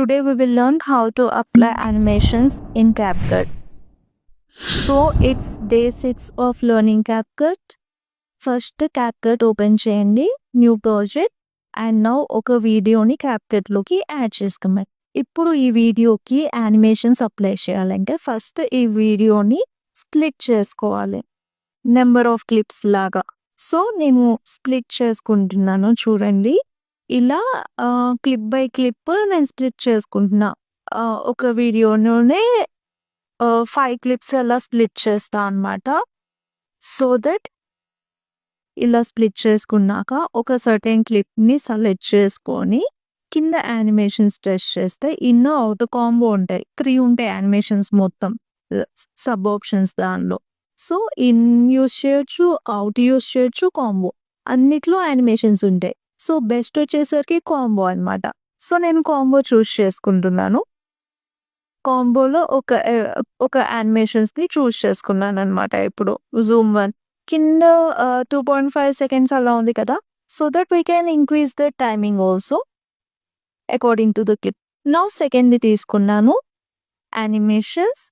today we will learn how to apply animations in CapCut. So it's day 6 of learning CapCut. First CapCut open చేయండి, new project. And now ఒక వీడియోని CapCutలోకి add చేసుకోమని. ఇప్పుడు ఈ వీడియోకి animations apply చేయాలంటే first ఈ వీడియోని స్ప్లిట్ చేసుకోవాలి, నెంబర్ ఆఫ్ క్లిప్స్ లాగా. సో నేను స్ప్లిట్ చేసుకుంటున్నాను, చూడండి. ఇలా క్లిప్ బై క్లిప్ నేను స్ప్లిట్ చేసుకుంటున్నా. ఒక వీడియోలోనే 5 క్లిప్స్ అలా స్ప్లిట్ చేస్తా అనమాట. సో దట్ ఇలా స్ప్లిట్ చేసుకున్నాక ఒక సర్టెన్ క్లిప్ని సెలెక్ట్ చేసుకొని కింద యానిమేషన్స్ టెస్ట్ చేస్తే ఇన్ అవుట్ కాంబో ఉంటాయి, 3 ఉంటాయి యానిమేషన్స్ మొత్తం సబ్ ఆప్షన్స్ దానిలో. సో ఇన్ యూస్ చేయొచ్చు, అవుట్ యూస్ చేయొచ్చు, కాంబో అన్నిట్లో యానిమేషన్స్ ఉంటాయి. సో బెస్ట్ వచ్చేసరికి కాంబో అనమాట. సో నేను కాంబో చూస్ చేసుకుంటున్నాను. కాంబోలో ఒక యానిమేషన్స్ని చూస్ చేసుకున్నాను అనమాట. ఇప్పుడు జూమ్ 1 కింద 2.5 seconds అలా ఉంది కదా. So that we can increase the timing also according to the clip. Now సెకండ్ది తీసుకున్నాను animations.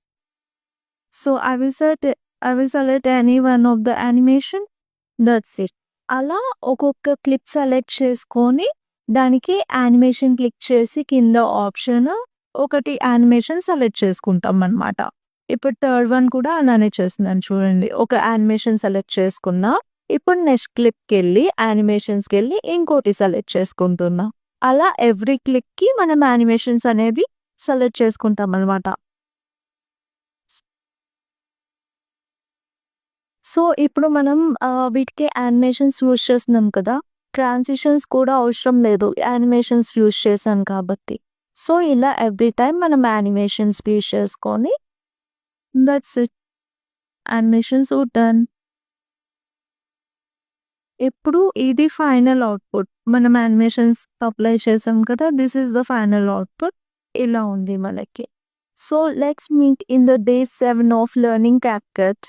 So I will select any one of the animation, that's it. అలా ఒక్కొక్క క్లిప్ సెలెక్ట్ చేసుకొని దానికి యానిమేషన్ క్లిక్ చేసి కింద ఆప్షన్ ఒకటి యానిమేషన్ సెలెక్ట్ చేసుకుంటాం అనమాట. ఇప్పుడు థర్డ్ వన్ కూడా అలానే చేస్తున్నాను, చూడండి. ఒక యానిమేషన్ సెలెక్ట్ చేసుకున్నా, ఇప్పుడు నెక్స్ట్ క్లిప్కి వెళ్ళి యానిమేషన్స్కి వెళ్ళి ఇంకోటి సెలెక్ట్ చేసుకుంటున్నా. అలా ఎవ్రీ క్లిప్కి మనం యానిమేషన్స్ అనేవి సెలెక్ట్ చేసుకుంటాం అనమాట. సో ఇప్పుడు మనం వీటికి యానిమేషన్స్ యూజ్ చేస్తున్నాం కదా, ట్రాన్సిషన్స్ కూడా అవసరం లేదు యానిమేషన్స్ యూజ్ చేశాను కాబట్టి. సో ఇలా ఎవ్రీ టైం మనం యానిమేషన్స్ యూజ్ చేసుకొని దట్స్ ఇట్, యానిమేషన్స్ డన్. ఇప్పుడు ఇది ఫైనల్ అవుట్పుట్. మనం యానిమేషన్స్ అప్లై చేసాం కదా, this is the final output. ఇలా ఉంది మనకి. So let's meet in the day 7 of learning CapCut.